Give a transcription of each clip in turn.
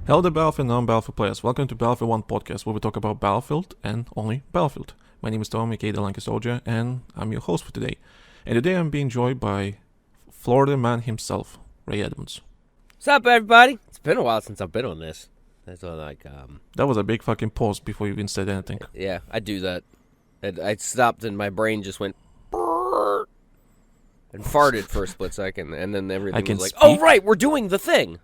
Hello the Battlefield and non-Battlefield players, welcome to BattlefieldOne Podcast, where we talk about Battlefield and only Battlefield. My name is Tom, aka the Lanky Soldier, and I'm your host for today. And today I'm being joined by Florida man himself, Ray Edmunds. What's up, everybody? It's been a while since I've been on this. That's That was a big fucking pause before you even said anything. Yeah, I do that. I stopped and my brain just went "Brrr," and farted for a split second, and then everything was like, "Oh right, we're doing the thing."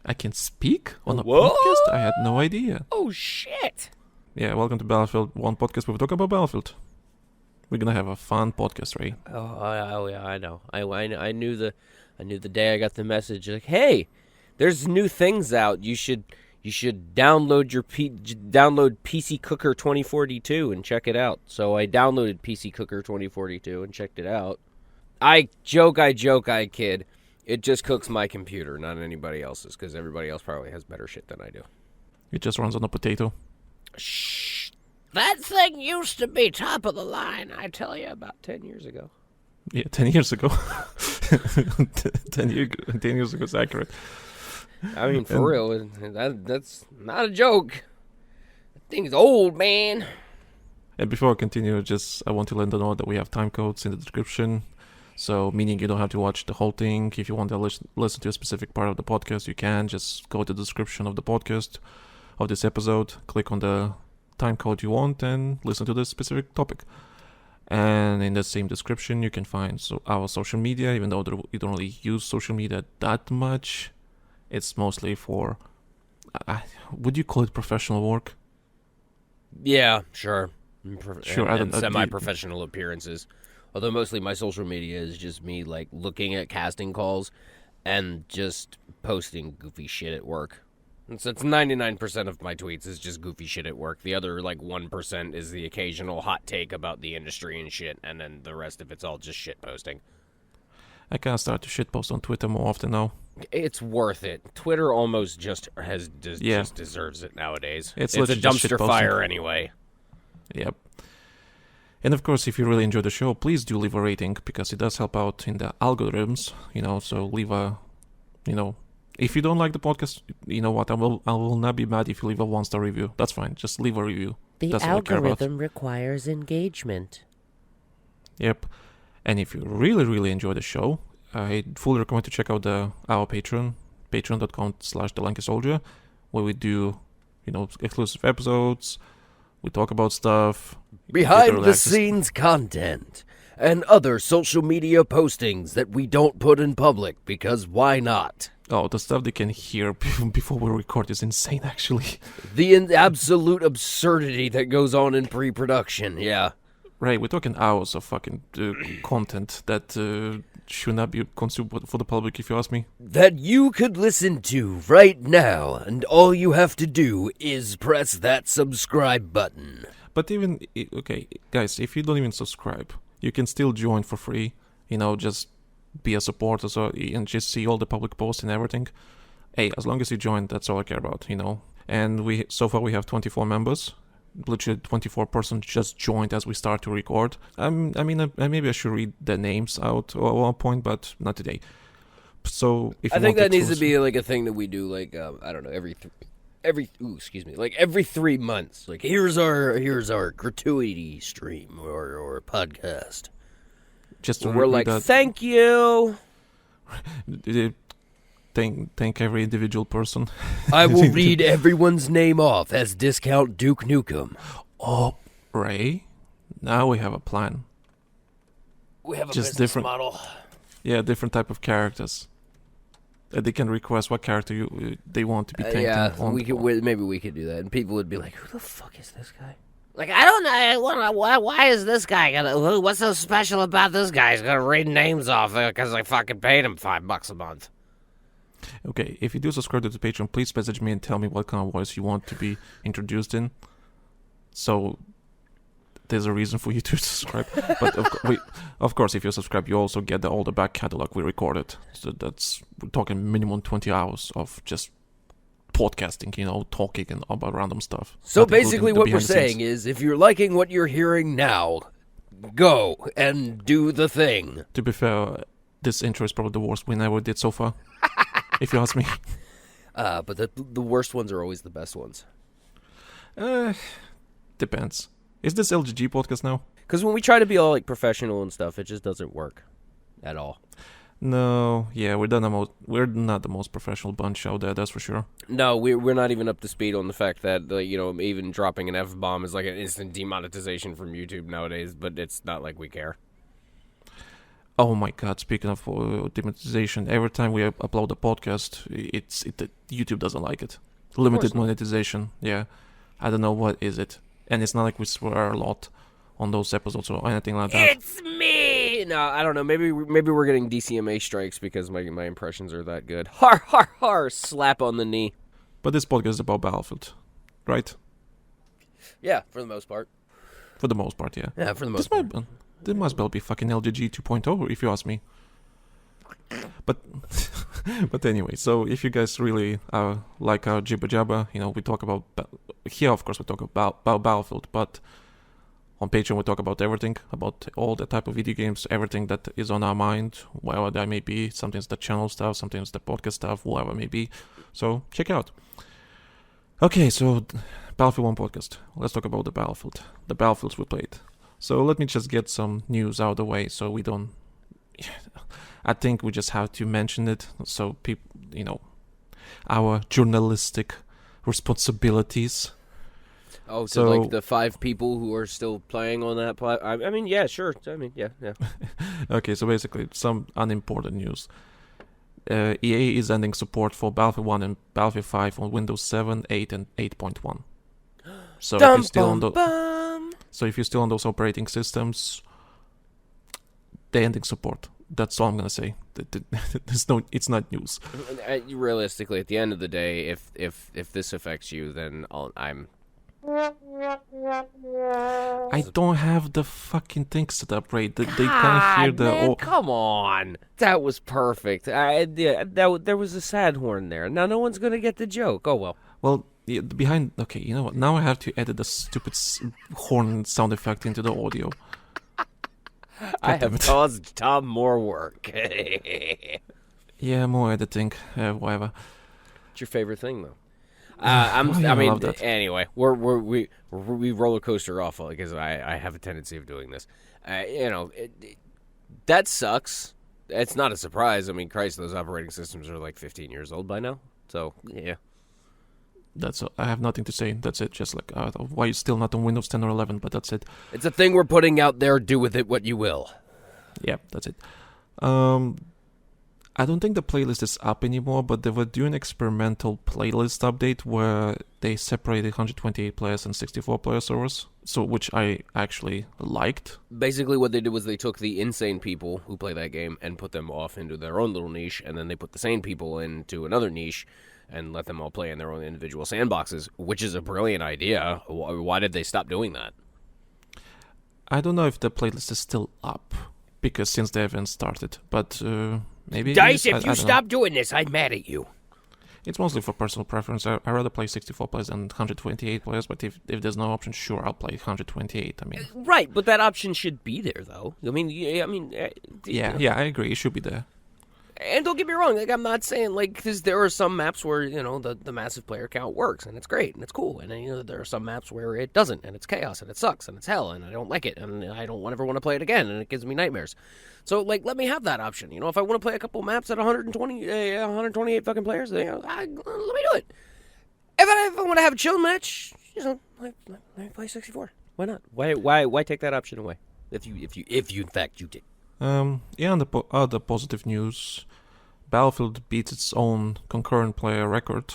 I can speak on a What? podcast? I had no idea. Oh shit! Yeah, welcome to BattlefieldOne Podcast, where we talk about Battlefield. We're gonna have a fun podcast, Ray. Oh yeah, I know. I knew the day I got the message like, "Hey, there's new things out. You should download download PC Cooker 2042 and check it out." So I downloaded PC Cooker 2042 and checked it out. I joke, I kid. It just cooks my computer, not anybody else's, because everybody else probably has better shit than I do. It just runs on a potato. Shh. That thing used to be top of the line, I tell you, about 10 years ago. Yeah, 10 years ago. 10 years ago is accurate. I mean, for real, that's not a joke. That thing's old, man. And before I continue, I want to let them know that we have time codes in the description. So, meaning you don't have to watch the whole thing. If you want to listen to a specific part of the podcast, you can. Just go to the description of the podcast, of this episode, click on the time code you want, and listen to this specific topic. And in the same description, you can find our social media, even though we don't really use social media that much. It's mostly for, would you call it professional work? Yeah, sure. Sure, and semi-professional appearances. Although mostly my social media is just me, like, looking at casting calls and just posting goofy shit at work. And so it's 99% of my tweets is just goofy shit at work. The other, 1% is the occasional hot take about the industry and shit, and then the rest of it's all just shit posting. I can't start to shit post on Twitter more often now. It's worth it. Twitter almost just deserves it nowadays. It's a dumpster fire anyway. Yep. And of course, if you really enjoy the show, please do leave a rating, because it does help out in the algorithms, so leave if you don't like the podcast, you know what, I will not be mad if you leave a 1-star review. That's fine, just leave a review. The algorithm requires engagement. Yep. And if you really, really enjoy the show, I fully recommend to check out our Patreon, patreon.com/TheLankySoldier, where we do, exclusive episodes, we talk about stuff. Behind-the-scenes content and other social media postings that we don't put in public, because why not? Oh, the stuff they can hear before we record is insane, actually. The absolute absurdity that goes on in pre-production, yeah. Right, we're talking hours of fucking content that should not be consumed for the public, if you ask me. That you could listen to right now, and all you have to do is press that subscribe button. But even, okay, guys, if you don't even subscribe, you can still join for free, just be a supporter and just see all the public posts and everything. Hey, as long as you join, that's all I care about, And so far we have 24 members. Literally 24 persons just joined as we start to record. Maybe I should read the names out at one point, but not today. So if I think that needs to be a thing that we do, I don't know, every 3 months. Here's our gratuity stream or podcast. Just to we're thank you. Thank every individual person. I will read everyone's name off as Discount Duke Nukem. Oh, Ray, now we have a plan. We have a business model. Yeah, different type of characters. They can request what character they want to be taken. Maybe we could do that, and people would be like, "Who the fuck is this guy?" I don't know. Why is this guy gonna? What's so special about this guy? He's gonna read names off because I fucking paid him $5 a month. Okay, if you do subscribe to the Patreon, please message me and tell me what kind of voice you want to be introduced in. So there's a reason for you to subscribe. But of course, if you subscribe, you also get all the back catalog we recorded. So we're talking minimum 20 hours of just podcasting, talking and about random stuff. So basically what we're saying is, if you're liking what you're hearing now, go and do the thing. To be fair, this intro is probably the worst we ever did so far, if you ask me. But the worst ones are always the best ones. Depends. Is this LGG podcast now? Because when we try to be all like professional and stuff, it just doesn't work at all. No, yeah, we're not the most professional bunch out there, that's for sure. No, we're not even up to speed on the fact that even dropping an F-bomb is like an instant demonetization from YouTube nowadays. But it's not like we care. Oh my god, speaking of demonetization, every time we upload a podcast, YouTube doesn't like it. Limited monetization, yeah. I don't know what is it. And it's not like we swear a lot on those episodes or anything like that. It's me! No, I don't know. Maybe we're getting DCMA strikes because my impressions are that good. Har, har, har, slap on the knee. But this podcast is about Battlefield, right? Yeah, for the most part. For the most part, yeah. Yeah, for the most part. This must well be fucking LGG 2.0, if you ask me. But but anyway, so if you guys really like our jibber jabber, we talk about here. Of course, we talk about Battlefield, but on Patreon we talk about everything, about all the type of video games, everything that is on our mind, whatever that may be. Sometimes the channel stuff, sometimes the podcast stuff, whatever it may be. So check it out. Okay, so Battlefield 1 podcast. Let's talk about the Battlefields we played. So let me just get some news out of the way so we don't... I think we just have to mention it so people, our journalistic responsibilities. Oh, so like the 5 people who are still playing on that platform? I mean, yeah, sure. I mean, yeah. Okay, so basically some unimportant news. EA is ending support for Battlefield 1 and Battlefield 5 on Windows 7, 8, and 8.1. So if you're still on if you're still on those operating systems, they're ending support. That's all I'm gonna say. It's not news. Realistically, at the end of the day, if this affects you, then I'm. I don't have the fucking thing set up right. They can't hear the. Man, come on, that was perfect. There was a sad horn there. Now no one's gonna get the joke. Oh well. Well, yeah, behind. Okay, you know what? Now I have to edit the stupid horn sound effect into the audio. I have caused Tom more work. Yeah, more editing, whatever. What's your favorite thing, though? Anyway, we roller coaster off because I have a tendency of doing this. That sucks. It's not a surprise. I mean, Christ, those operating systems are like 15 years old by now. So yeah. I have nothing to say. That's it. Just like why it's still not on Windows 10 or 11, but that's it. It's a thing we're putting out there. Do with it what you will. Yeah, that's it. I don't think the playlist is up anymore, but they were doing an experimental playlist update where they separated 128 players and 64 player servers, so which I actually liked. Basically what they did was they took the insane people who play that game and put them off into their own little niche, and then they put the sane people into another niche and let them all play in their own individual sandboxes, which is a brilliant idea. Why did they stop doing that? I don't know if the playlist is still up, because since the event started, but maybe... Dice, if you stop doing this, I'm mad at you. It's mostly for personal preference. I'd rather play 64 players than 128 players, but if there's no option, sure, I'll play 128, I mean... Right, but that option should be there, though. I mean... Yeah, I agree, it should be there. And don't get me wrong, like I'm not saying because there are some maps where the massive player count works and it's great and it's cool, and then there are some maps where it doesn't and it's chaos and it sucks and it's hell and I don't like it and I don't ever want to play it again and it gives me nightmares. So let me have that option. If I want to play a couple maps at 128 fucking players, let me do it. If I want to have a chill match, let me play 64. Why not? Why take that option away? If you in fact you did. On the other positive news, Battlefield beat its own concurrent player record.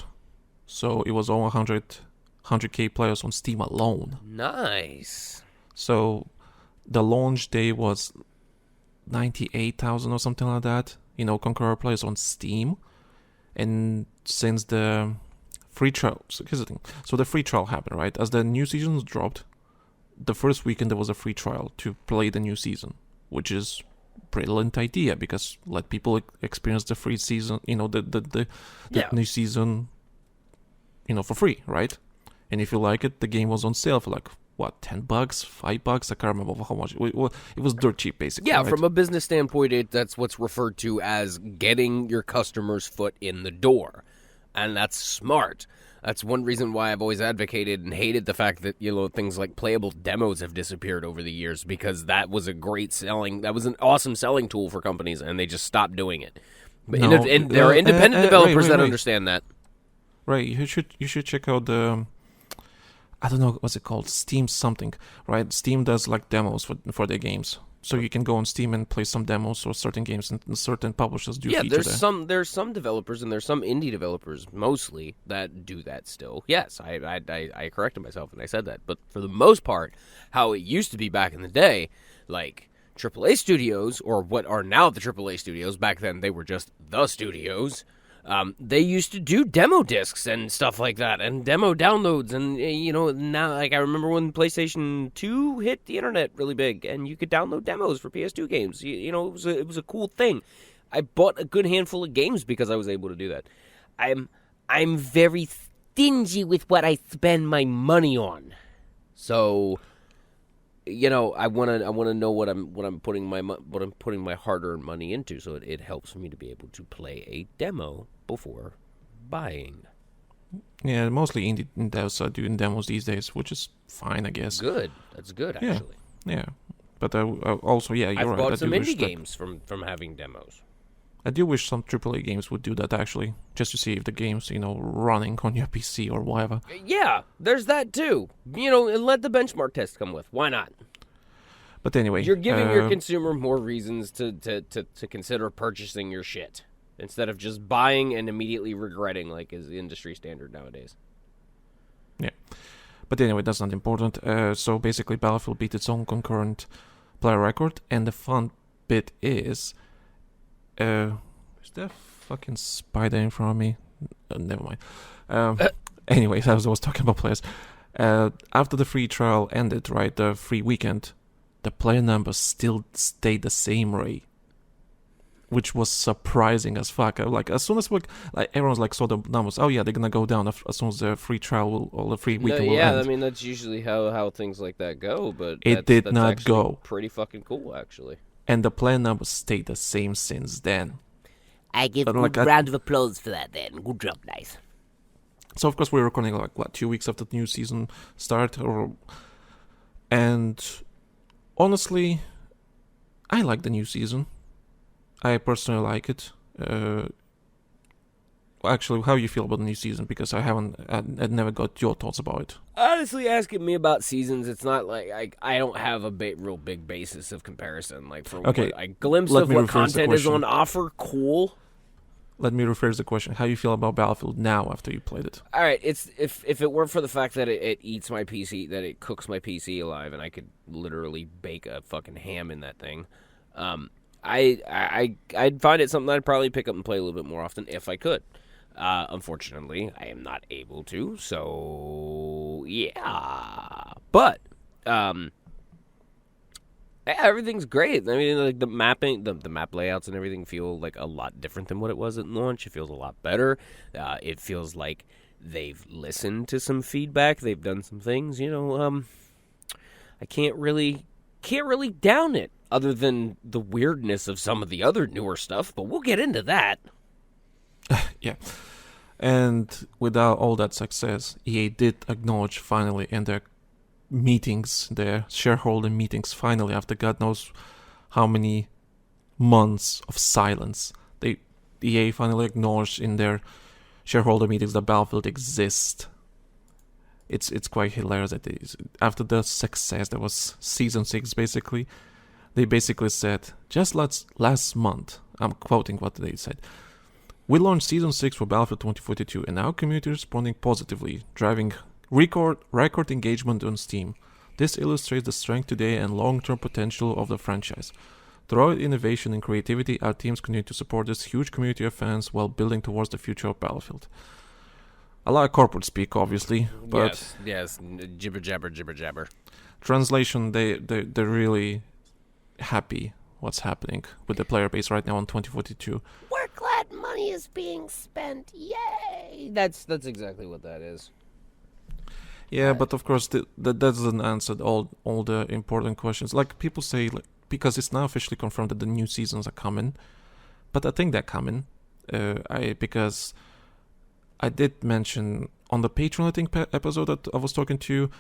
So it was over 100k players on Steam alone. Nice. So the launch day was 98,000 or something like that. Concurrent players on Steam. And since the free trial, so here's the thing. So the free trial happened, right? As the new season dropped, the first weekend there was a free trial to play the new season, which is brilliant idea because let people experience the free season, the new season, for free, right? And if you like it, the game was on sale for like what, $10, $5? I can't remember how much. It was dirt cheap, basically. Yeah, right? From a business standpoint, that's what's referred to as getting your customer's foot in the door. And that's smart. That's one reason why I've always advocated and hated the fact that, things like playable demos have disappeared over the years, because that was that was an awesome selling tool for companies, and they just stopped doing it. But there are independent developers that understand that. Right, you should check out the, I don't know, what's it called, Steam something, right? Steam does like demos for their games. So you can go on Steam and play some demos or certain games, and certain publishers do feature that. There's some developers, and there's some indie developers mostly that do that still. Yes, I corrected myself and I said that. But for the most part, how it used to be back in the day, like AAA studios, or what are now the AAA studios, back then they were just the studios. They used to do demo discs and stuff like that, and demo downloads, and now, like, I remember when PlayStation 2 hit the internet really big, and you could download demos for PS2 games. It was a cool thing. I bought a good handful of games because I was able to do that. I'm very stingy with what I spend my money on, so I want to know what I'm putting my hard-earned money into, so it helps me to be able to play a demo before buying. Yeah, mostly indie devs are doing demos these days, which is fine, I guess. Good. That's good, actually. Yeah. But also, yeah, you're right. I've bought some indie games from having demos. I do wish some AAA games would do that, actually, just to see if the game's, running on your PC or whatever. Yeah, there's that too. And let the benchmark test come with. Why not? But anyway, you're giving your consumer more reasons to consider purchasing your shit, instead of just buying and immediately regretting, like is the industry standard nowadays. Yeah. But anyway, that's not important. So basically, Battlefield beat its own concurrent player record, and the fun bit is... is there a fucking spider in front of me? Never mind. Anyways, I was talking about players. After the free trial ended, right, the free weekend, the player numbers still stayed the same, Ray. Which was surprising as fuck. Like, as soon as everyone's like saw the numbers, oh yeah, they're gonna go down as soon as the free trial or the free weekend will end. Yeah, I mean, that's usually how things like that go, but it did not go. Pretty fucking cool, actually. And the player numbers stayed the same since then. I give a round of applause for that then. Good job, guys. So, of course, we're recording, 2 weeks after the new season start. And honestly, I like the new season. I personally like it. Actually, how you feel about the new season? Because I never got your thoughts about it. Honestly, asking me about seasons, it's not like I don't have a real big basis of comparison. Like, for what a glimpse of what content is on offer, cool. Let me rephrase the question. How you feel about Battlefield now after you played it? All right, it's if it weren't for the fact that it eats my PC, that it cooks my PC alive, and I could literally bake a fucking ham in that thing, I'd find it something I'd probably pick up and play a little bit more often if I could. Unfortunately, I am not able to, so yeah. But everything's great. I mean, like the mapping, the map layouts and everything feel like a lot different than what it was at launch. It feels a lot better. It feels like they've listened to some feedback. They've done some things. I can't really down it, other than the weirdness of some of the other newer stuff. But we'll get into that. Yeah. And without all that success, EA did acknowledge finally in their meetings, their shareholder meetings, finally, after God knows how many months of silence, EA finally acknowledged in their shareholder meetings that Battlefield exists. It's quite hilarious that after the success that was Season 6, basically, they basically said, just last month, I'm quoting what they said, we launched Season 6 for Battlefield 2042, and our community is responding positively, driving record engagement on Steam. This illustrates the strength today and long-term potential of the franchise. Throughout innovation and creativity, our teams continue to support this huge community of fans while building towards the future of Battlefield. A lot of corporate speak, obviously, but yes, jibber jabber. Translation: they're really happy what's happening with the player base right now on 2042. We're glad money is being spent. Yay! That's exactly what that is. Yeah, but of course that doesn't answer all the important questions. Like people say, because it's now officially confirmed that the new seasons are coming, but I think they're coming. Because I did mention on the Patreon, I think, episode that I was talking to you,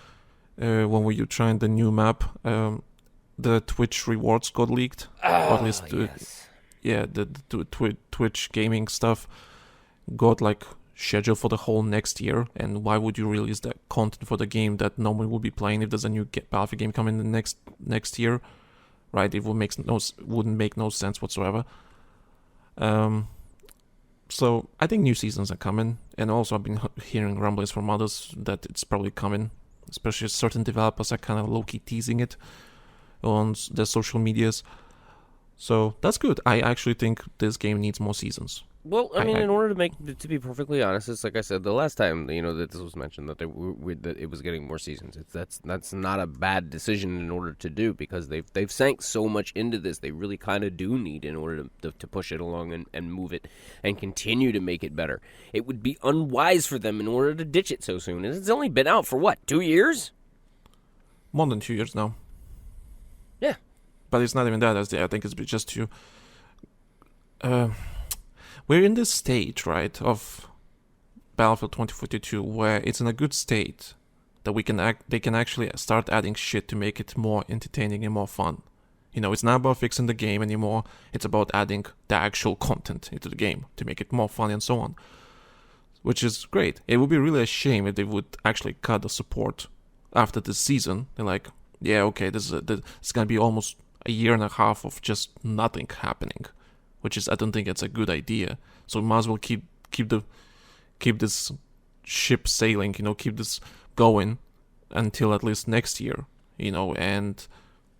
when we were trying the new map, the Twitch rewards got leaked. Or at least, yes. the Twitch gaming stuff got like scheduled for the whole next year. And why would you release that content for the game that no one will be playing if there's a new Battlefield game coming in the next year, right? It wouldn't make no sense whatsoever. So I think new seasons are coming, and also I've been hearing rumblings from others that it's probably coming. Especially certain developers are kind of low-key teasing it on their social medias. So that's good. I actually think this game needs more seasons. Well, I mean, in order to be perfectly honest, it's like I said the last time, that this was mentioned that that it was getting more seasons. That's not a bad decision in order to do, because they've sank so much into this. They really kind of do need in order to push it along and move it and continue to make it better. It would be unwise for them in order to ditch it so soon. And it's only been out for what, 2 years? More than 2 years now. Yeah, but it's not even that. I think it's just to. We're in this stage, right, of Battlefield 2042 where it's in a good state that they can actually start adding shit to make it more entertaining and more fun. It's not about fixing the game anymore. It's about adding the actual content into the game to make it more fun and so on, which is great. It would be really a shame if they would actually cut the support after this season. They're like, yeah, okay, it's gonna be almost a year and a half of just nothing happening. Which is, I don't think it's a good idea. So we might as well keep this ship sailing, keep this going until at least next year, and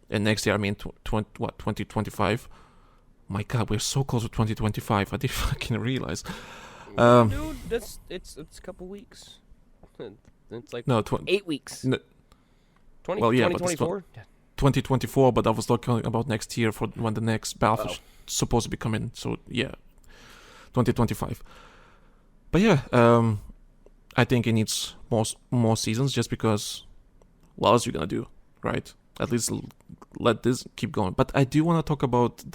next year I mean 2025. My God, we're so close to 2025. I didn't fucking realize. Dude, it's a couple weeks. It's like 8 weeks. 2024. 2024, but I was talking about next year for when the next Battlefield supposed to be coming. So yeah, 2025. But yeah, I think it needs more seasons, just because what else are you gonna do, right? At least let this keep going. But I do want to talk about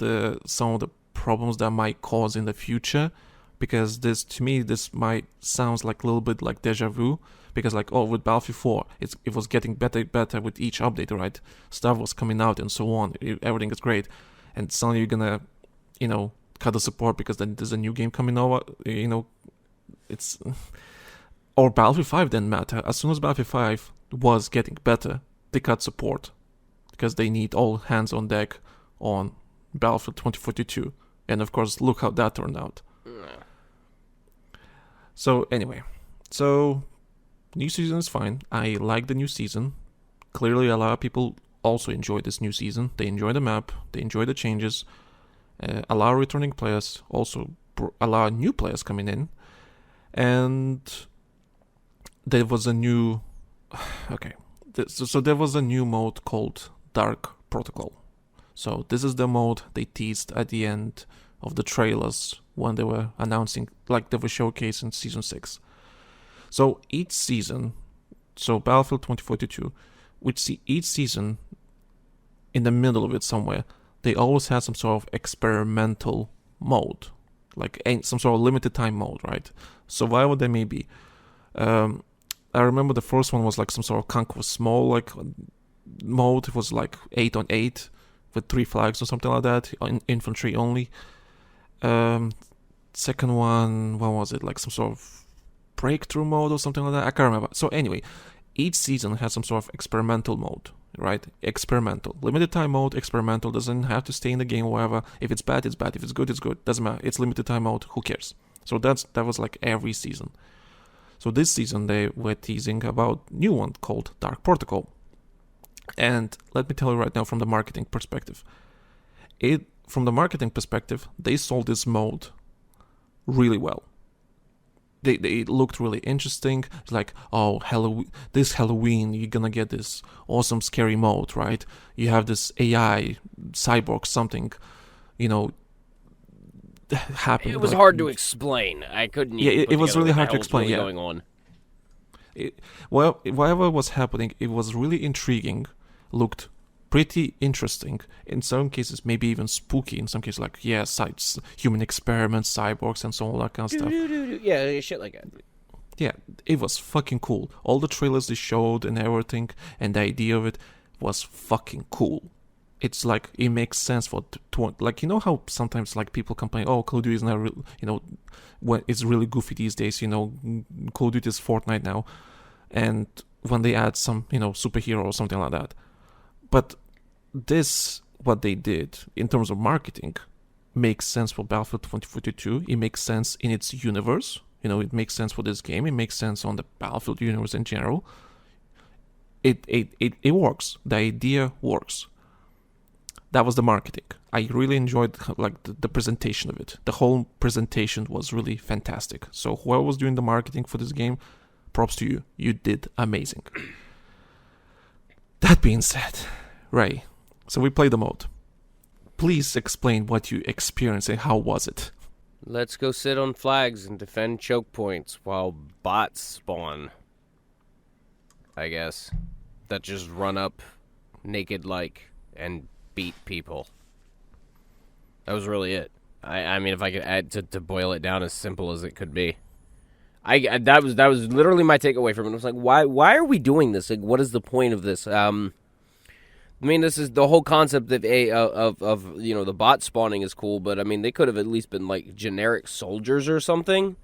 some of the problems that might cause in the future, because to me this might sounds like a little bit like deja vu. Because with Battlefield 4, it was getting better with each update, right? Stuff was coming out and so on. Everything is great, and suddenly you're gonna, cut the support because then there's a new game coming over. It's or Battlefield 5 didn't matter. As soon as Battlefield 5 was getting better, they cut support because they need all hands on deck on Battlefield 2042, and of course, look how that turned out. So anyway, new season is fine. I like the new season. Clearly, a lot of people also enjoy this new season. They enjoy the map. They enjoy the changes. A lot of returning players. Also, a lot of new players coming in. And there was a new... Okay. So there was a new mode called Dark Protocol. So this is the mode they teased at the end of the trailers when they were announcing, like they were showcasing Season 6. So each season, Battlefield 2042, which see each season, in the middle of it somewhere, they always have some sort of experimental mode, like some sort of limited time mode, right? So whatever they may be. I remember the first one was like some sort of Conquer Small mode. It was like 8 on 8 with 3 flags or something like that, infantry only. Second one, what was it? Like some sort of breakthrough mode or something like that. I can't remember. So anyway, each season has some sort of experimental mode, right? Experimental. Limited time mode, experimental. Doesn't have to stay in the game or whatever. If it's bad, it's bad. If it's good, it's good. Doesn't matter. It's limited time mode. Who cares? So that was like every season. So this season they were teasing about new one called Dark Protocol. And let me tell you right now from the marketing perspective. From the marketing perspective, they sold this mode really well. They looked really interesting. It's like, this Halloween, you're gonna get this awesome scary mode, right? You have this AI, cyborg, something, happening. It was hard to explain. I couldn't. Yeah, it was really hard to explain. Really yeah, going on. Whatever was happening, it was really intriguing. Looked pretty interesting. In some cases, maybe even spooky. In some cases, like, sites, human experiments, cyborgs, and so all that kind of stuff. Yeah, shit like that. Yeah, it was fucking cool. All the trailers they showed and everything, and the idea of it was fucking cool. It's like, it makes sense for, like, you know how sometimes, like, people complain, oh, Call of Duty is not real, you know, when it's really goofy these days, you know, Call of Duty is Fortnite now, and when they add some, you know, superhero or something like that. But this, what they did in terms of marketing, makes sense for Battlefield 2042. It makes sense in its universe. You know, it makes sense for this game. It makes sense on the Battlefield universe in general. It works. The idea works. That was the marketing. I really enjoyed like the presentation of it. The whole presentation was really fantastic. So whoever was doing the marketing for this game, props to you. You did amazing. That being said, Ray, so we played the mode. Please explain what you experienced and how was it? Let's go sit on flags and defend choke points while bots spawn. I guess. That just run up naked like and beat people. That was really it. I mean, if I could add to boil it down as simple as it could be. That was literally my takeaway from it. I was like, why are we doing this? Like, what is the point of this? I mean, this is the whole concept of you know, the bot spawning is cool, but I mean, they could have at least been like generic soldiers or something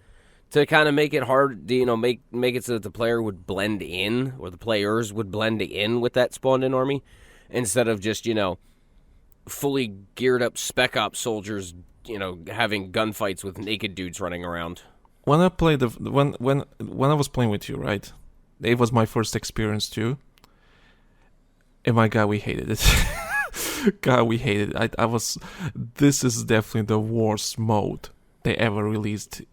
to kind of make it hard, you know, make it so that the player would blend in, or the players would blend in with that spawned in army, instead of just, you know, fully geared up spec ops soldiers, you know, having gunfights with naked dudes running around. When I played when I was playing with you, right? It was my first experience too. And my God, we hated it. God, we hated it. This is definitely the worst mode they ever released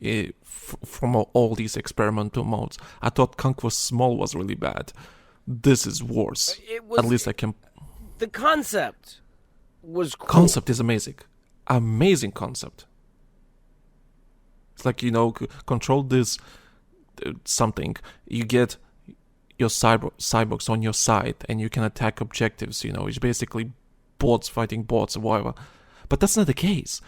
from all these experimental modes. I thought Conquest Small was really bad. This is worse. At least I can... The concept was cool. Concept is amazing. Amazing concept. It's like, you know, control this something. You get your cyborgs on your side and you can attack objectives, you know. It's basically bots fighting bots or whatever. But that's not the case.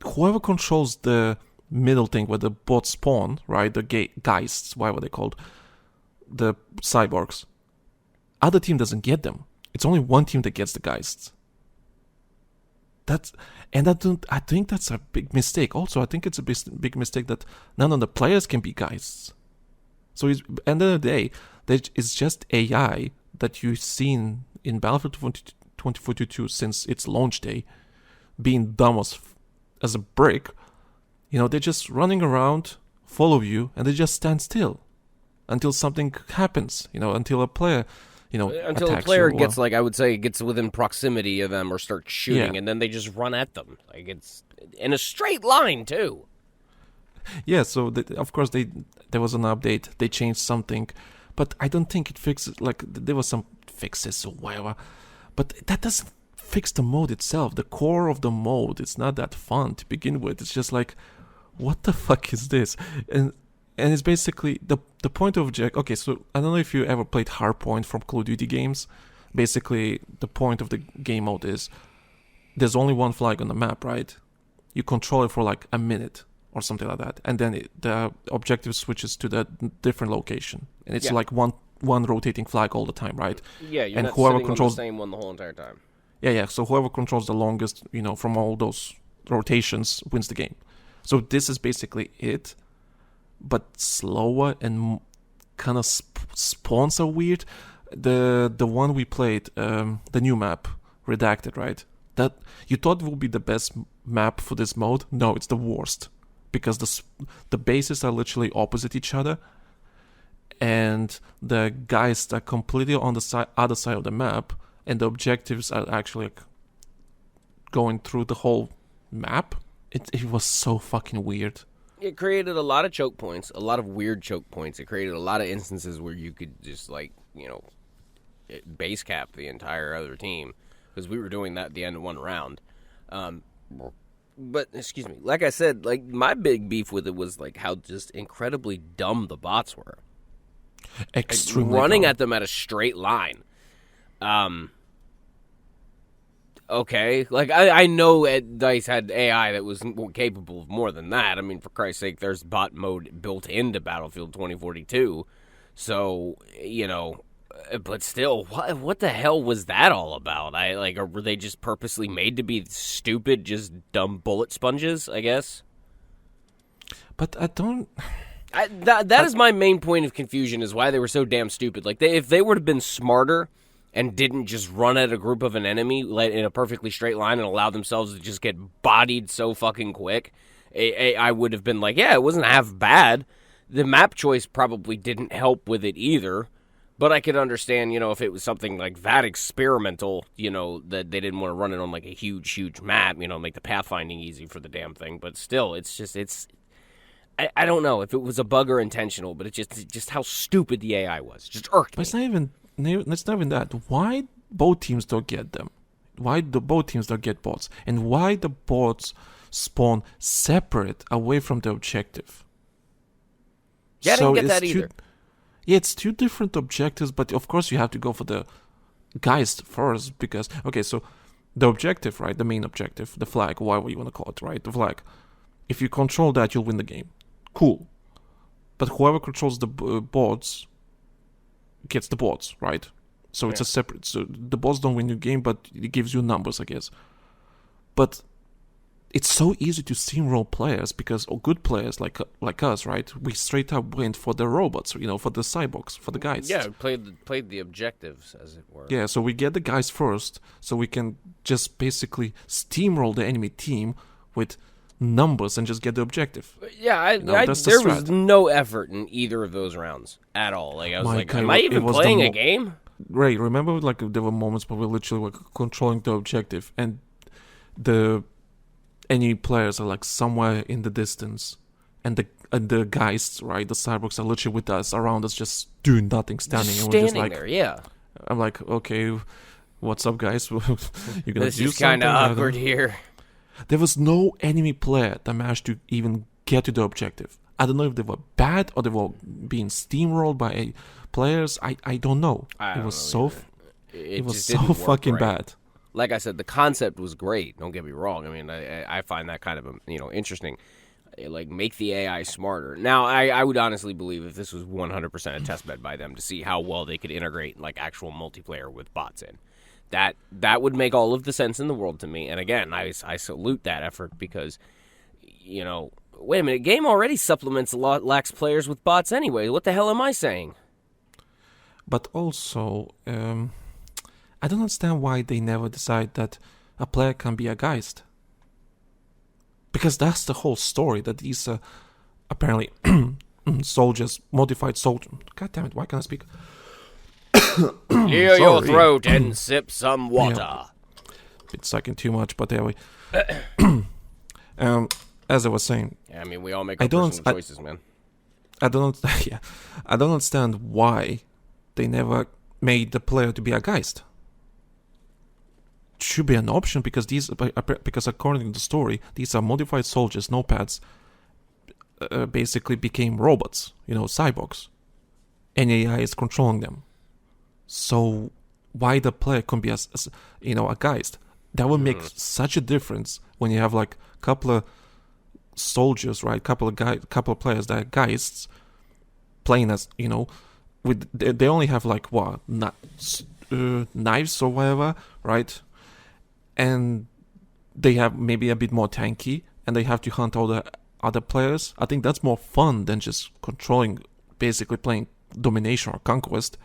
Whoever controls the middle thing where the bots spawn, right, the geists, whatever they're called, the cyborgs, other team doesn't get them. It's only one team that gets the geists. I think that's a big mistake. Also, I think it's a big mistake that none of the players can be geists. So at the end of the day, it's just AI that you've seen in Battlefield 2042 since its launch day, being dumb as a brick. You know, they're just running around, follow you, and they just stand still until something happens. You know, until a player, you know, until a player gets, like, I would say, gets within proximity of them or starts shooting, and then they just run at them. Like, it's in a straight line too. Yeah, so of course there was an update. They changed something, but I don't think it fixes. Like, there was some fixes or whatever, but that doesn't fix the mode itself. The core of the mode, it's not that fun to begin with. It's just like, what the fuck is this? And it's basically the point of object. Okay, so I don't know if you ever played Hardpoint from Call of Duty games. Basically, the point of the game mode is there's only one flag on the map, right? You control it for like a minute or something like that, and then the objective switches to that different location, and it's like one rotating flag all the time, right? Yeah, you're and not whoever sitting controls on the same one the whole entire time. Yeah. So whoever controls the longest, you know, from all those rotations wins the game. So this is basically it, but slower and kind of spawns are weird. The one we played, the new map, Redacted, right? That you thought would be the best map for this mode. No, it's the worst, because the bases are literally opposite each other, and the guys are completely on the other side of the map, and the objectives are actually like going through the whole map. It was so fucking weird. It created a lot of choke points, a lot of weird choke points. It created a lot of instances where you could just, like, you know, base cap the entire other team, because we were doing that at the end of one round. But, excuse me, like I said, like, my big beef with it was, like, how just incredibly dumb the bots were. Extremely like, running dumb. at them at a straight line. Okay, like I know DICE had AI that was capable of more than that. I mean, for Christ's sake, there's bot mode built into Battlefield 2042. So, but still, what the hell was that all about? Or were they just purposely made to be stupid, just dumb bullet sponges, I guess? But I don't... That is my main point of confusion, is why they were so damn stupid. Like, if they would have been smarter and didn't just run at a group of an enemy in a perfectly straight line and allow themselves to just get bodied so fucking quick, I would have been like, yeah, it wasn't half bad. The map choice probably didn't help with it either, but I could understand, if it was something like that experimental, that they didn't want to run it on like a huge map, make the pathfinding easy for the damn thing. But still, I don't know if it was a bug or intentional, but it's just how stupid the AI was. Just irked me. But it's not even that. Why both teams don't get them? Why both teams don't get bots? And why the bots spawn separate away from the objective? Yeah, I didn't get that either. Yeah, it's two different objectives, but of course you have to go for the Geist first because, okay, so the objective, right, the main objective, the flag, whatever you want to call it, right, the flag. If you control that, you'll win the game. Cool. But whoever controls the bots gets the bots, right? So it's a separate. So the bots don't win the game, but it gives you numbers, I guess. But it's so easy to steamroll players because good players like us, right? We straight up went for the robots, for the cyborgs, for the guys. Yeah, played the objectives, as it were. Yeah, so we get the guys first, so we can just basically steamroll the enemy team with numbers and just get the objective. Yeah, there was no effort in either of those rounds at all. Like, I was like, am I even playing a game? Ray, remember, like, there were moments where we literally were controlling the objective, and any players are like somewhere in the distance, and the geists, right, the cyborgs are literally with us, around us, just doing nothing, standing, and we're just like, there, yeah. I'm like, okay, what's up, guys? You're gonna do this is something? kind of awkward here. There was no enemy player that managed to even get to the objective. I don't know if they were bad or they were being steamrolled by players. I don't know. It was so fucking bad. Like I said, the concept was great. Don't get me wrong. I mean, I find that kind of interesting. Like, make the AI smarter. Now, I would honestly believe if this was 100% a testbed by them to see how well they could integrate like actual multiplayer with bots in. That would make all of the sense in the world to me. And again, I salute that effort because, wait a minute, game already supplements lacks players with bots anyway. What the hell am I saying? But also, I don't understand why they never decide that a player can be a Geist. Because that's the whole story, that these apparently soldiers, modified soldiers. God damn it, why can't I speak? Clear your throat and sip some water. Yeah. Been sucking too much, but anyway. As I was saying. Yeah, I mean, we all make our personal choices, man. I don't understand why they never made the player to be a Geist. It should be an option because because according to the story, these are modified soldiers, nomads, basically became robots, cyborgs, and AI is controlling them. So why the player can be a Geist? That would make such a difference when you have like a couple of soldiers, right? Couple of players that are Geists playing as with they only have like knives or whatever, right? And they have maybe a bit more tanky, and they have to hunt all the other players. I think that's more fun than just controlling, basically playing domination or conquest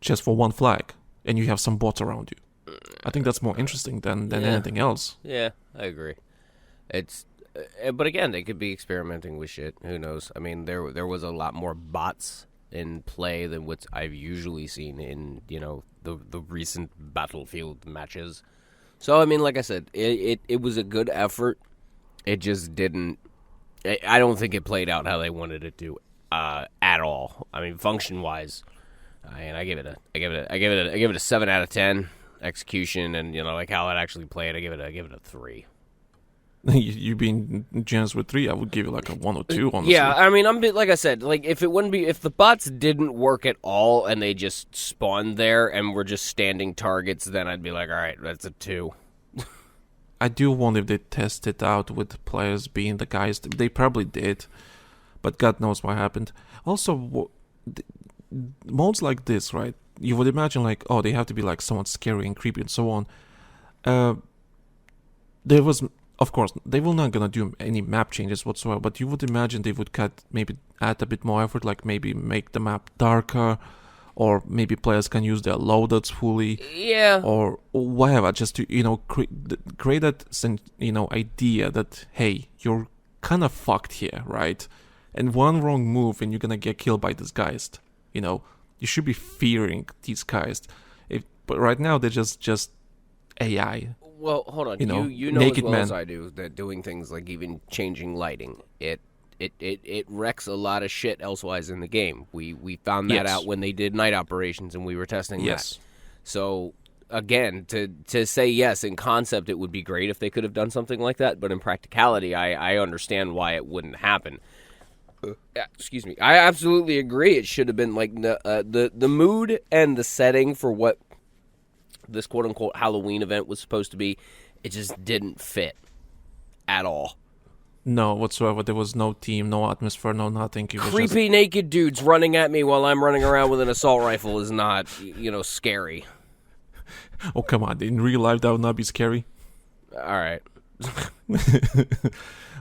just for one flag, and you have some bots around you. I think that's more interesting than anything else. Yeah, I agree. But again, they could be experimenting with shit. Who knows? I mean, there was a lot more bots in play than what I've usually seen in the recent Battlefield matches. So I mean, like I said, it was a good effort. It just didn't. I don't think it played out how they wanted it to at all. I mean, function wise, I give it a 7 out of 10. Execution and like how it actually played, I give it a 3. You being generous with 3, I would give it like a 1 or 2. Honestly. Yeah, I mean, like I said, like if the bots didn't work at all and they just spawned there and were just standing targets, then I'd be like, all right, that's a 2. I do wonder if they tested out with players being the guys. They probably did, but God knows what happened. Also, modes like this, right? You would imagine like, oh, they have to be like somewhat scary and creepy and so on. There was, of course, they were not gonna do any map changes whatsoever, but you would imagine they would maybe add a bit more effort, like maybe make the map darker, or maybe players can use their loadouts fully, or whatever, just to create that idea that, hey, you're kind of fucked here, right? And one wrong move and you're gonna get killed by this Geist. You should be fearing these Geist. But right now they're just AI. Well, hold on. You know as well as I do that doing things like even changing lighting, it wrecks a lot of shit elsewise in the game. We found that out when they did night operations and we were testing that. So again, to say yes, in concept it would be great if they could have done something like that, but in practicality I understand why it wouldn't happen. Excuse me. I absolutely agree. It should have been like the mood and the setting for what this quote-unquote Halloween event was supposed to be. It just didn't fit at all. No, whatsoever. There was no team, no atmosphere, no nothing. Creepy naked dudes running at me while I'm running around with an assault rifle is not, scary. Oh, come on. In real life, that would not be scary. All right.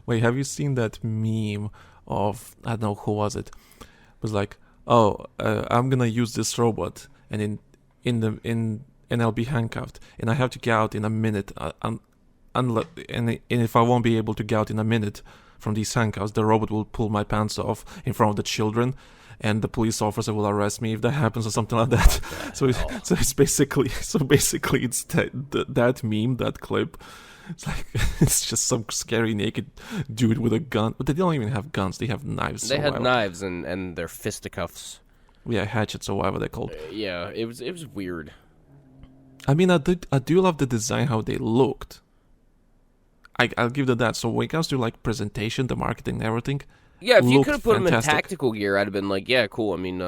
Wait, have you seen that meme of, I don't know, who was it? It was like, I'm gonna use this robot, and and I'll be handcuffed, and I have to get out in a minute. And if I won't be able to get out in a minute from these handcuffs, the robot will pull my pants off in front of the children, and the police officer will arrest me if that happens or something like that. So it's basically it's that meme, that clip. It's like it's just some scary naked dude with a gun, but they don't even have guns. They have knives. They had knives and their fisticuffs. Yeah, hatchets or whatever they're called. Yeah, it was weird. I mean, I do love the design, how they looked. I'll give them that. So when it comes to like presentation, the marketing and everything, yeah, if you could have put them in tactical gear, I'd have been like, yeah, cool. I mean,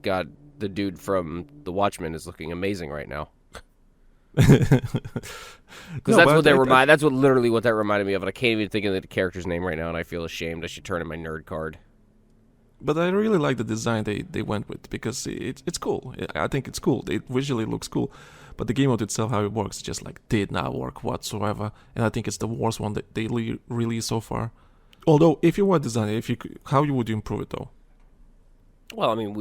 God, the dude from The Watchmen is looking amazing right now. Because that's literally what that reminded me of, and I can't even think of the character's name right now, and I feel ashamed. I should turn in my nerd card. But I really like the design they went with, because it's cool. I think it's cool. It visually looks cool. But the game mode itself, how it works, just like did not work whatsoever. And I think it's the worst one that they released so far. Although, if you were a designer, how would you improve it though? Well, I mean, I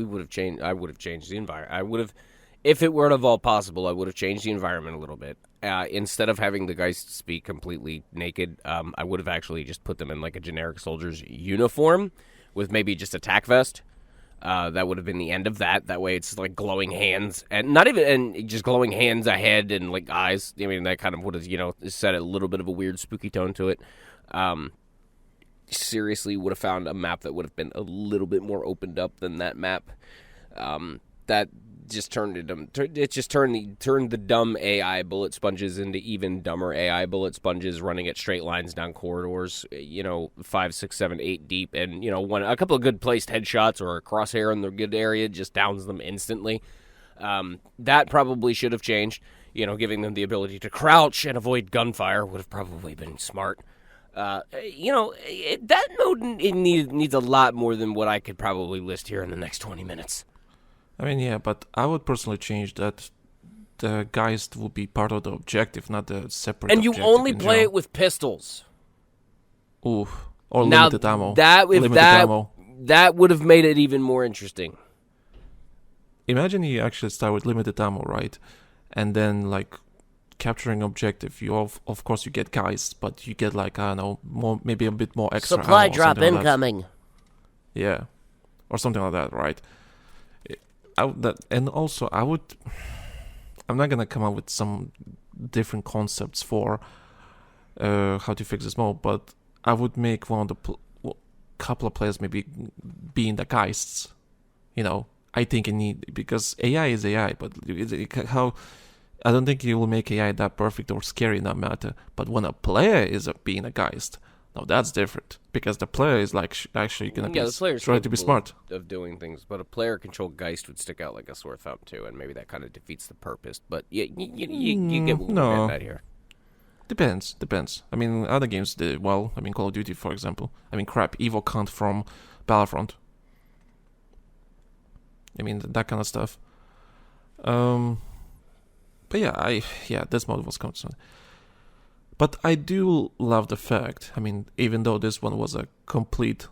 would have changed the environment. I would have, if it were at all possible, I would have changed the environment a little bit. Instead of having the Geists be completely naked, I would have actually just put them in like a generic soldier's uniform with maybe just a tack vest. That would have been the end of that. That way it's like glowing hands, and just glowing hands ahead and like eyes. I mean, that kind of would have, set a little bit of a weird spooky tone to it. Seriously, would have found a map that would have been a little bit more opened up than that map. That just turned the dumb AI bullet sponges into even dumber AI bullet sponges running at straight lines down corridors, 5, 6, 7, 8 deep, and a couple of good placed headshots or a crosshair in the good area just downs them instantly. That probably should have changed. Giving them the ability to crouch and avoid gunfire would have probably been smart. That mode needs a lot more than what I could probably list here in the next 20 minutes. I mean, yeah, but I would personally change that the Geist will be part of the objective, not the separate and you only play it with pistols. Ooh, or limited ammo. That would have made it even more interesting. Imagine you actually start with limited ammo, right? And then, like, capturing objective, of course you get Geists, but you get, like, I don't know, more, maybe a bit more extra supply ammo, drop incoming. Like yeah, or something like that, right? I'm not gonna come up with some different concepts for how to fix this mode, but I would make one of the couple of players maybe being the Geists. I think it need, because AI is AI, but I don't think you will make AI that perfect or scary in that matter. But when a player is being a Geist, Now that's different because the player is like actually going the player's try to be smart of doing things, but a player-controlled Geist would stick out like a sore thumb too, and maybe that kind of defeats the purpose. But you get what we're getting at here. Depends. I mean, other games did well. I mean, Call of Duty, for example. I mean, crap, Evo Cunt from Battlefront. I mean, that kind of stuff. But yeah, this mode was constant. But I do love the fact, I mean, even though this one was a complete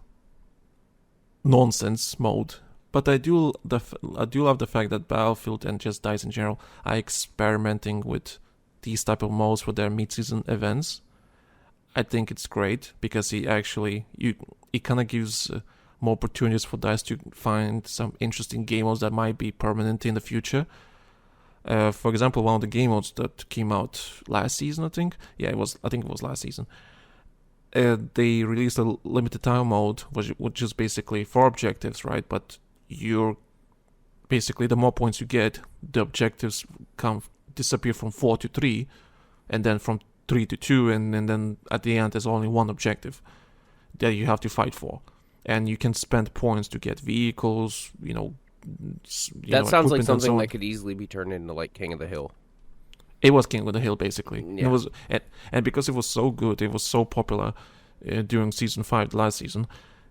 nonsense mode, but I do love the fact that Battlefield and just DICE in general are experimenting with these type of modes for their mid-season events. I think it's great because it kind of gives more opportunities for DICE to find some interesting game modes that might be permanent in the future. For example, one of the game modes that came out last season, I think it was last season. They released a limited time mode, which is basically 4 objectives, right? But you're basically, the more points you get, the objectives disappear from 4 to 3, and then from 3 to 2, and then at the end there's only one objective that you have to fight for, and you can spend points to get vehicles, that sounds like something that could easily be turned into like King of the Hill. It was King of the Hill, basically. Yeah. It was, and because it was so good, it was so popular during season 5, last season,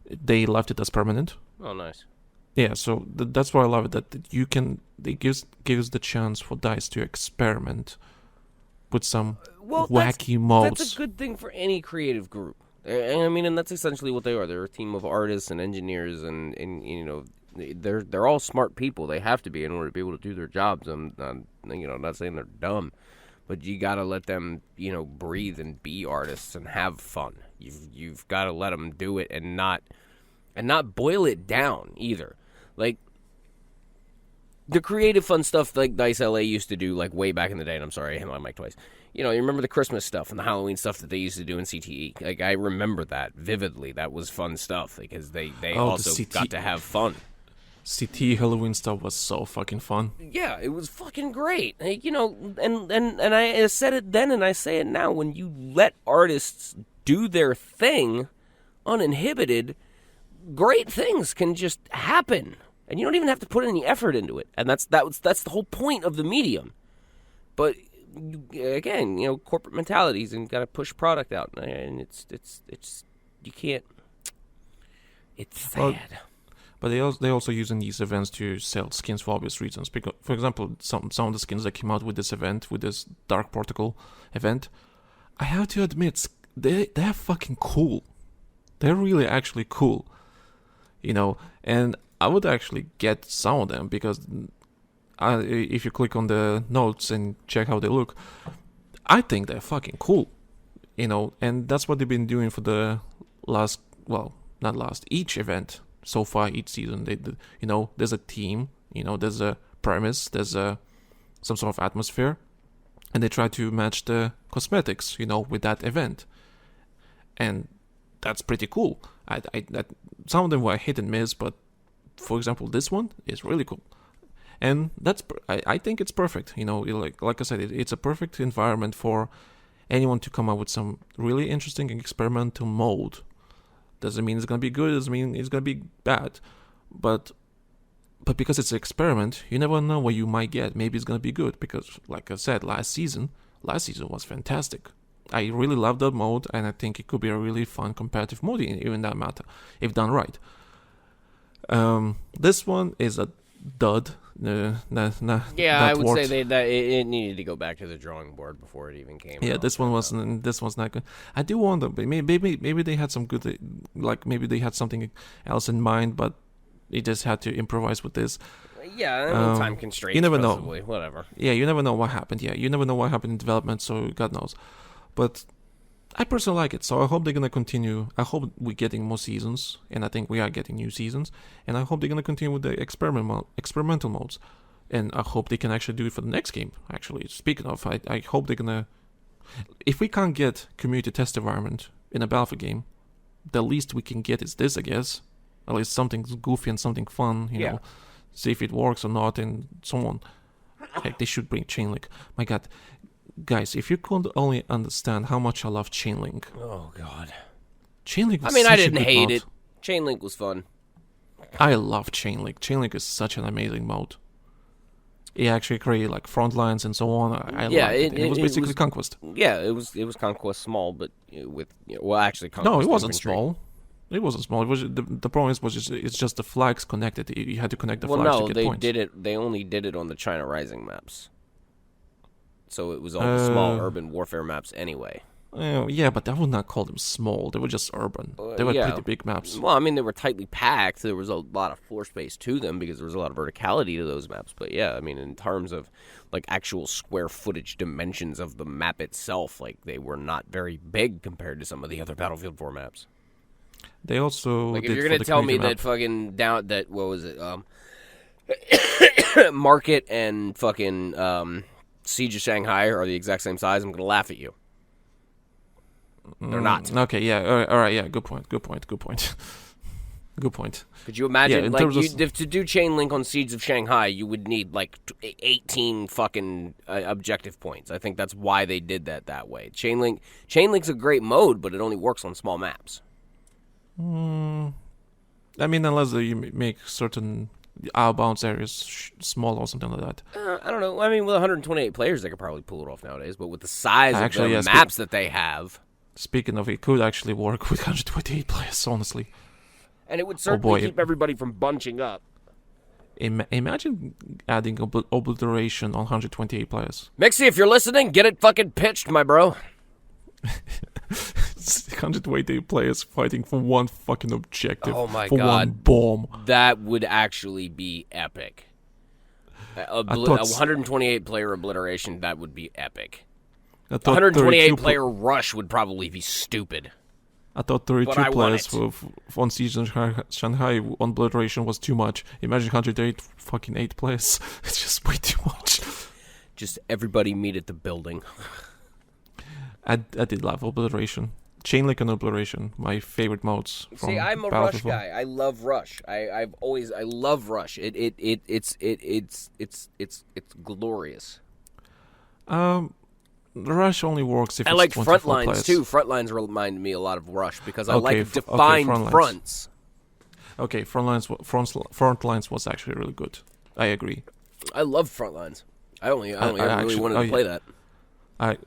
they left it as permanent. Oh, nice. Yeah, so that's why I love it. That it gives the chance for DICE to experiment with some wacky modes. That's a good thing for any creative group. I mean, and that's essentially what they are. They're a team of artists and engineers, and they're all smart people. They have to be in order to be able to do their jobs. I'm not saying they're dumb, but you got to let them, breathe and be artists and have fun. You've got to let them do it and not boil it down either. Like the creative fun stuff like DICE LA used to do like way back in the day. And I'm sorry, I hit my mic twice. You remember the Christmas stuff and the Halloween stuff that they used to do in CTE. Like I remember that vividly. That was fun stuff because they also got to have fun. CT Halloween stuff was so fucking fun. Yeah, it was fucking great. And I said it then and I say it now. When you let artists do their thing uninhibited, great things can just happen. And you don't even have to put any effort into it. And that's the whole point of the medium. But again, corporate mentalities and got to push product out. And it's you can't. It's sad. Well, but they also using these events to sell skins for obvious reasons. Because, for example, some of the skins that came out with this event, with this Dark Protocol event, I have to admit, they're fucking cool. They're really actually cool, And I would actually get some of them because if you click on the notes and check how they look, I think they're fucking cool, And that's what they've been doing for the each event. So far, each season, there's a theme, there's a premise, there's some sort of atmosphere, and they try to match the cosmetics, with that event, and that's pretty cool. Some of them were hit and miss, but for example, this one is really cool, and I think it's perfect. Like I said, it's a perfect environment for anyone to come up with some really interesting experimental mode. Doesn't mean it's gonna be good. Doesn't mean it's gonna be bad, but because it's an experiment, you never know what you might get. Maybe it's gonna be good because, like I said, last season was fantastic. I really loved that mode, and I think it could be a really fun competitive mode in that matter if done right. This one is a dud. I would say that it needed to go back to the drawing board before it even came out. Yeah, this one's not good. I do wonder, maybe they had some good, maybe they had something else in mind, but they just had to improvise with this. Yeah, time constraints. You never possibly. know. Whatever. Yeah, you never know what happened. Yeah, you never know what happened in development, so God knows. But I personally like it, so I hope they're gonna continue. I hope we're getting more seasons, and I think we are getting new seasons. And I hope they're gonna continue with the experimental modes, and I hope they can actually do it for the next game. Actually, speaking of, I hope they're gonna. If we can't get community test environment in a Battlefield game, the least we can get is this, I guess. At least something goofy and something fun, you know. See if it works or not, and so on. Heck, they should bring Chainlink. My God. Guys, if you could only understand how much I love Chainlink. Oh, God. Chainlink was I mean, such I a didn't good hate mode. it. Chainlink was fun. I love Chainlink. Chainlink is such an amazing mode. It actually created like front lines and so on. I Yeah, liked it. And it was basically Conquest. Yeah, it was Conquest small, but with well, actually, Conquest No, it wasn't infantry. small. It wasn't small. It was the problem was just it's just the flags connected. You had to connect the Well, flags no, to get they points. did it. They only did it on the China Rising maps. So it was all the small urban warfare maps anyway. Yeah, but I would not call them small. They were just urban. They were yeah. pretty big maps. Well, I mean, they were tightly packed. There was a lot of floor space to them because there was a lot of verticality to those maps. But yeah, I mean, in terms of like actual square footage dimensions of the map itself, like they were not very big compared to some of the other Battlefield 4 maps. They also Like did if you're for gonna the tell me Canadian that fucking down that what was it Market and fucking Siege of Shanghai are the exact same size, I'm gonna laugh at you. They're not. Okay, yeah, all right, yeah. Good point. Good point. Could you imagine, Yeah, in like, terms of to do chain link on Siege of Shanghai, you would need, like, 18 fucking objective points. I think that's why they did that way. Chain link's a great mode, but it only works on small maps. I mean, unless you make certain outbound areas small or something like that. I don't know. I mean, with 128 players, they could probably pull it off nowadays, but with the size of the maps that they have... Speaking of, it could actually work with 128 players, honestly. And it would certainly keep everybody from bunching up. Imagine adding obliteration on 128 players. Mixie, if you're listening, get it fucking pitched, my bro. 128 players fighting for one fucking objective. Oh my for God. one bomb. That would actually be epic. A 128 player obliteration, that would be epic. 128 player rush would probably be stupid. I thought 32 players on Siege of Shanghai on obliteration was too much. Imagine 108 fucking 8 players. It's just way too much. Just everybody meet at the building. I did love obliteration. Chainlink and obliteration, my favorite modes. See, I'm a rush guy. I love rush. I love rush. It's glorious. The rush only works if I it's like 24 front lines players. too. Front lines remind me a lot of rush because I Okay, like defined fronts. Okay, front lines was actually really good. I agree. I love front lines. I only really wanted to play that. We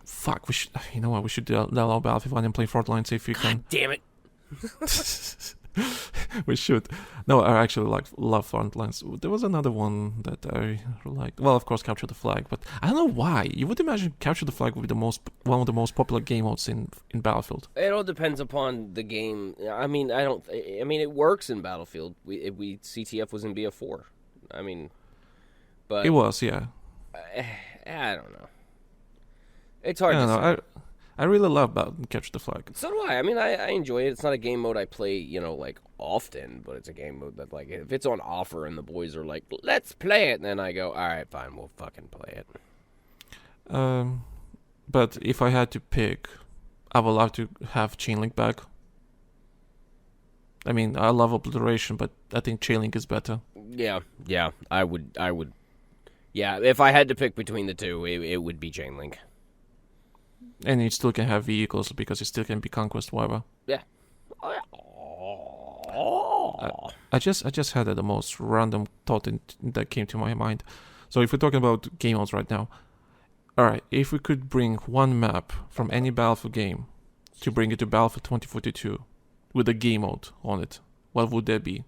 should. You know what? We should download Battlefield and play front lines if you can. Damn it. We should. No, I actually love front lines. There was another one that I liked. Well, of course, Capture the Flag, but I don't know why. You would imagine Capture the Flag would be one of the most popular game modes in Battlefield. It all depends upon the game. I mean, it works in Battlefield. CTF was in BF4. I mean, but it was, yeah. I don't know. It's hard to say. I really love Capture the Flag. So do I. I mean, I enjoy it. It's not a game mode I play, like, often, but it's a game mode that, like, if it's on offer and the boys are like, let's play it, then I go, all right, fine, we'll fucking play it. But if I had to pick, I would love to have Chainlink back. I mean, I love obliteration, but I think Chainlink is better. Yeah, I would. Yeah, if I had to pick between the two, it would be Chainlink. And you still can have vehicles because it still can be Conquest, whatever. Yeah. I just had the most random thought that came to my mind. So if we're talking about game modes right now, all right, if we could bring one map from any Battlefield game to bring it to Battlefield 2042 with a game mode on it, what would that be?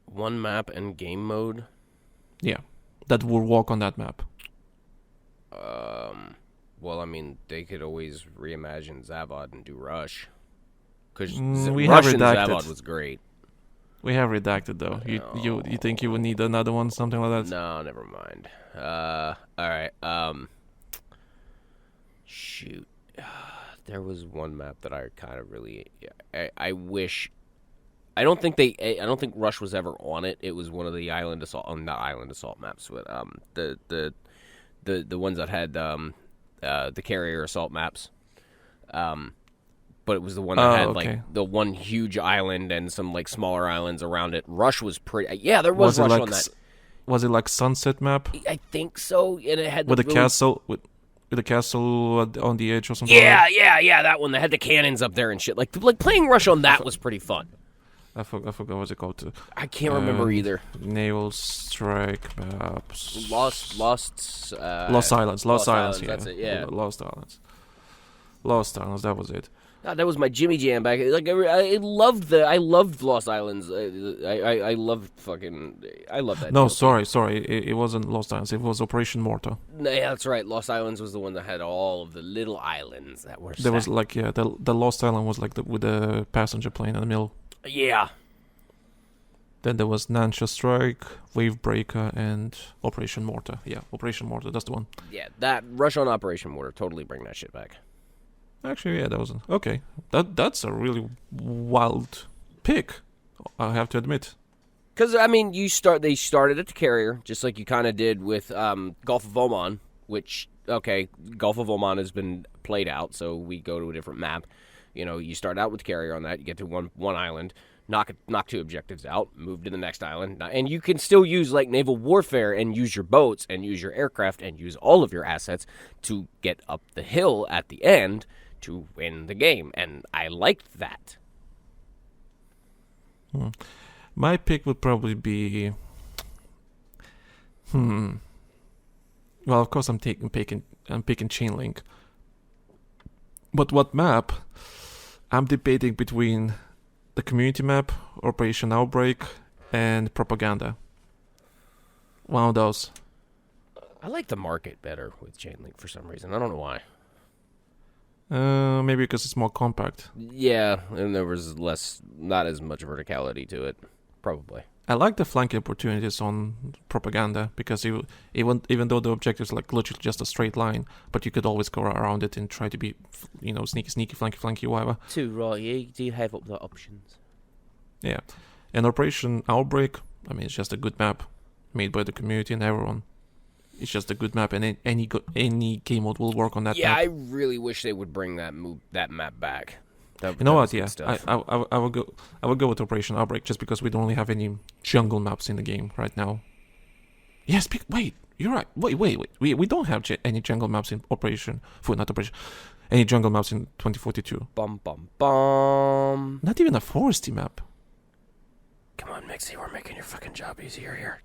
One map and game mode? Yeah, that would work on that map. Well, I mean, they could always reimagine Zavod and do Rush. Because Rush and Zavod was great. We have redacted, though. You think you would need another one, something like that? No, never mind. All right. Shoot. There was one map that I kind of really... I wish... I don't think Rush was ever on it. It was one of the Island Assault... not Island Assault maps, but the ones that had the carrier assault maps. But it was the one that had like the one huge island and some like smaller islands around it. Rush was pretty. Yeah, there was Rush on that. Was it like Sunset map? I think so, and it had with a castle with. the castle on the edge or something. Yeah, that one. They had the cannons up there and shit. Like playing Rush on that was pretty fun. I forgot what's it called. I can't remember either. Naval Strike Maps. Lost Islands. Yeah. That's it. Yeah. Lost Islands. That was it. God, that was my Jimmy Jam back. Like I loved Lost Islands. I loved that. No, deal. sorry. It wasn't Lost Islands. It was Operation Mortar. Yeah, that's right. Lost Islands was the one that had all of the little islands that were. There was like the Lost Island was like with the passenger plane in the middle. Yeah. Then there was Nansha Strike, Wave Breaker, and Operation Mortar. Yeah, Operation Mortar. That's the one. Yeah, that Rush on Operation Mortar. Totally bring that shit back. Actually, yeah, that was okay. That's a really wild pick, I have to admit. Because I mean, they started at the carrier, just like you kind of did with Gulf of Oman, which Gulf of Oman has been played out, so we go to a different map. You know, you start out with the carrier on that, you get to one island, knock 2 objectives out, move to the next island, and you can still use like naval warfare and use your boats and use your aircraft and use all of your assets to get up the hill at the end to win the game, and I liked that. My pick would probably be well, of course I'm picking Chainlink. But what map? I'm debating between the community map, Operation Outbreak, and Propaganda. One of those. I like the market better with Chainlink for some reason. I don't know why. Maybe because it's more compact. Yeah, and there was not as much verticality to it, probably. I like the flanking opportunities on Propaganda because even though the objective is like literally just a straight line, but you could always go around it and try to be, sneaky, flanky, whatever. Too right, you do have up the options. Yeah, and Operation Outbreak, I mean, it's just a good map made by the community and everyone. It's just a good map, and any game mode will work on that map. Yeah, I really wish they would bring that map back. You know what? Yeah, I would go with Operation Outbreak just because we don't really have any jungle maps in the game right now. Yes, wait, you're right. Wait. We don't have any jungle maps in any jungle maps in 2042. Bum. Not even a foresty map. Come on, Mixie, we're making your fucking job easier here.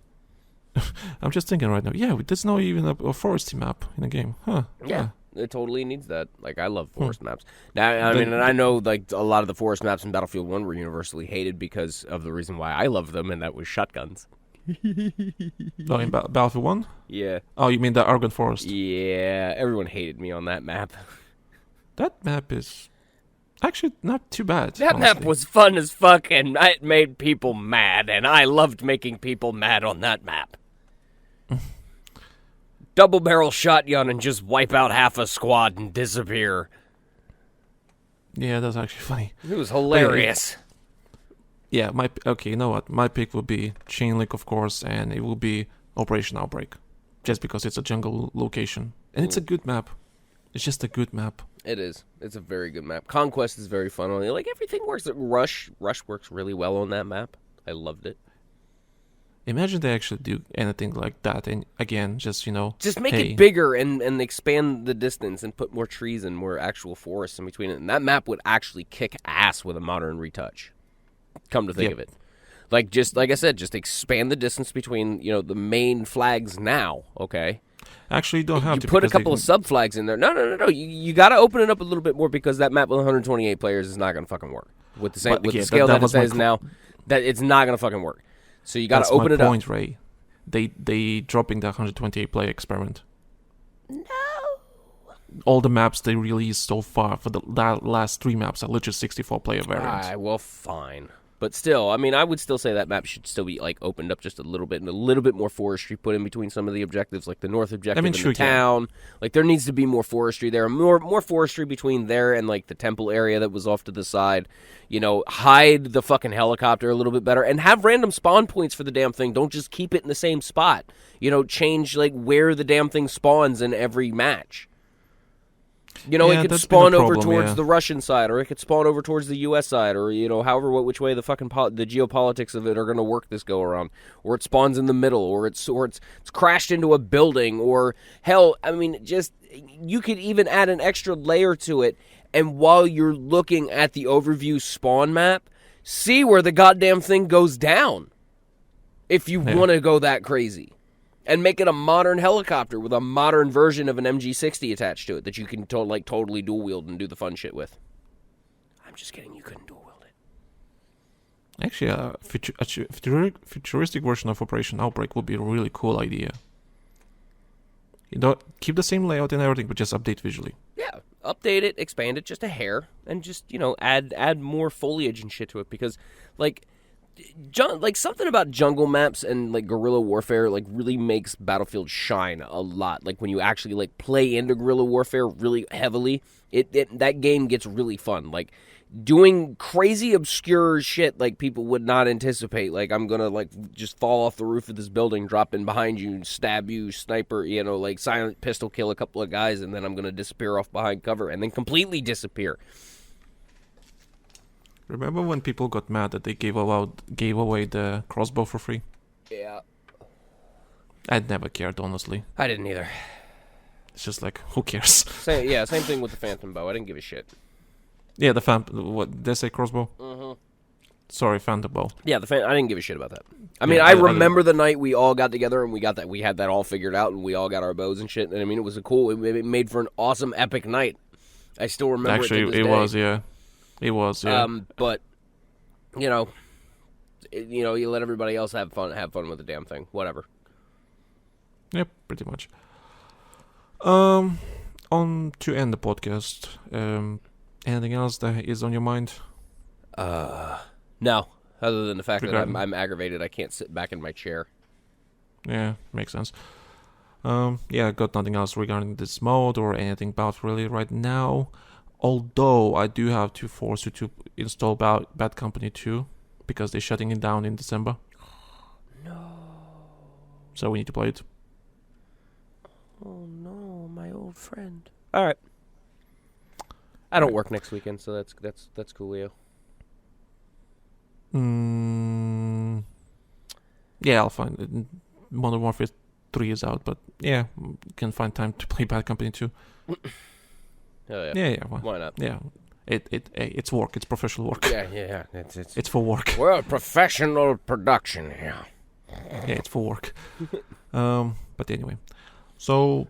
I'm just thinking right now. Yeah, there's not even a foresty map in the game, huh? Yeah. It totally needs that. Like, I love forest maps. Now, and I know, like, a lot of the forest maps in Battlefield 1 were universally hated because of the reason why I love them, and that was shotguns. Oh, in Battlefield 1? Yeah. Oh, you mean the Argon Forest? Yeah, everyone hated me on that map. That map is actually not too bad. That honestly. map was fun as fuck, and it made people mad, and I loved making people mad on that map. Double barrel shotgun and just wipe out half a squad and disappear. Yeah, that's actually funny. It was hilarious. Yeah, you know what? My pick would be Chainlink, of course, and it will be Operation Outbreak. Just because it's a jungle location. And it's a good map. It's just a good map. It is. It's a very good map. Conquest is very fun on it. Like, everything works. Rush works really well on that map. I loved it. Imagine they actually do anything like that, and again, just make it bigger and expand the distance and put more trees and more actual forests in between it, and that map would actually kick ass with a modern retouch. Come to think of it, like I said, just expand the distance between the main flags now. Okay, actually, you don't have to put a couple of sub flags in there. No. You got to open it up a little bit more because that map with 128 players is not going to fucking work with the scale that it is now. That it's not going to fucking work. So you got to open it up. That's my point, Ray. They dropping the 128 player experiment. No. All the maps they released so far for the last 3 maps are literally 64 player variants. Well, fine. But still, I mean, I would still say that map should still be like opened up just a little bit and a little bit more forestry put in between some of the objectives, like the north objective and the town. Like there needs to be more forestry there, more forestry between there and like the temple area that was off to the side. Hide the fucking helicopter a little bit better and have random spawn points for the damn thing. Don't just keep it in the same spot. Change like where the damn thing spawns in every match. You know, Yeah, it could that's been a spawn over problem, towards yeah. the Russian side, or it could spawn over towards the U.S. side, or, you know, however, which way the fucking the geopolitics of it are going to work this go around. Or it spawns in the middle, or it's crashed into a building, or hell, I mean, just, you could even add an extra layer to it, and while you're looking at the overview spawn map, see where the goddamn thing goes down. If you want to go that crazy. And make it a modern helicopter with a modern version of an MG60 attached to it that you can totally dual wield and do the fun shit with. I'm just kidding, you couldn't dual wield it. Actually, a futuristic version of Operation Outbreak would be a really cool idea. You know, keep the same layout and everything, but just update visually. Yeah, update it, expand it just a hair, and just, you know, add more foliage and shit to it, because, like, something about jungle maps and like guerrilla warfare like really makes Battlefield shine a lot. Like when you actually like play into guerrilla warfare really heavily, that game gets really fun. Like doing crazy obscure shit like people would not anticipate. Like I'm gonna like just fall off the roof of this building, drop in behind you, stab you, sniper, you know, like silent pistol kill a couple of guys, and then I'm gonna disappear off behind cover and then completely disappear. Remember when people got mad that they gave away the crossbow for free? Yeah. I'd never cared, honestly. I didn't either. It's just like, who cares? Same thing with the Phantom Bow. I didn't give a shit. Yeah, the what did they say, crossbow? Mm-hmm. Sorry, Phantom Bow. Yeah, I didn't give a shit about that. I mean, I remember the night we all got together and we had that all figured out and we all got our bows and shit. And I mean, it was it made for an awesome, epic night. I still remember Actually, it to this day. was, yeah. It was, yeah. But you know, you let everybody else have fun with the damn thing. Whatever. Yep, pretty much. On to end the podcast. Anything else that is on your mind? No. Other than the fact that I'm aggravated, I can't sit back in my chair. Yeah, makes sense. Yeah, got nothing else regarding this mode or anything about really right now. Although I do have to force you to install Bad Company 2 because they're shutting it down in December. No. So we need to play it. Oh no, my old friend. All right. I don't work next weekend, so that's cool, Leo. Yeah, I'll find it. Modern Warfare 3 is out, but yeah, can find time to play Bad Company 2. Oh, yeah. Yeah. Why not? Yeah. It's work. It's professional work. Yeah. It's for work. We're a professional production here. Yeah, it's for work. But anyway, so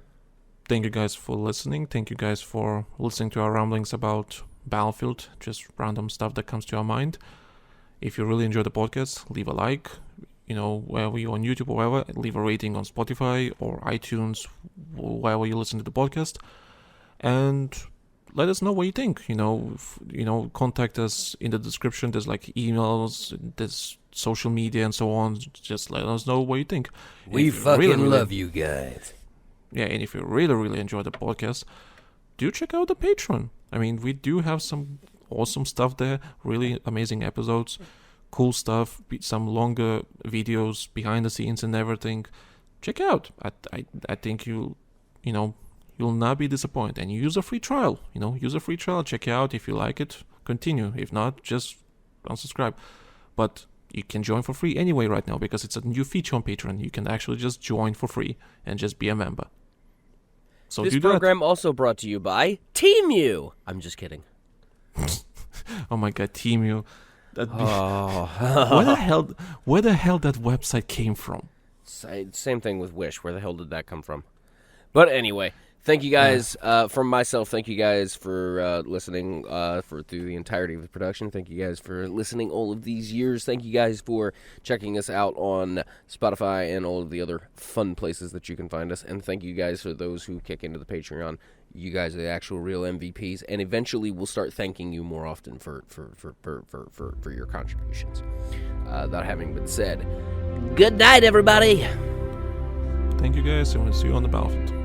thank you guys for listening. Thank you guys for listening to our ramblings about Battlefield, just random stuff that comes to our mind. If you really enjoy the podcast, leave a like. You know, wherever you're on YouTube or wherever, leave a rating on Spotify or iTunes, wherever you listen to the podcast. And let us know what you think. Contact us in the description. There's like emails, there's social media and so on. Just let us know what you think. We fucking love you guys. Yeah, and if you really, really enjoy the podcast, do check out the Patreon. I mean, we do have some awesome stuff there, really amazing episodes, cool stuff, some longer videos, behind the scenes and everything. Check out. I think you'll not be disappointed. And use a free trial. Use a free trial. Check it out. If you like it, continue. If not, just unsubscribe. But you can join for free anyway right now because it's a new feature on Patreon. You can actually just join for free and just be a member. So this program also brought to you by Teemu. I'm just kidding. Oh my god, Teemu. Where the hell that website came from? Same thing with Wish. Where the hell did that come from? But anyway, thank you guys. From myself, thank you guys for listening through the entirety of the production. Thank you guys for listening all of these years. Thank you guys for checking us out on Spotify and all of the other fun places that you can find us. And thank you guys for those who kick into the Patreon. You guys are the actual real MVPs, and eventually we'll start thanking you more often for your contributions. That having been said, good night, everybody. Thank you guys, and we'll see you on the battlefield.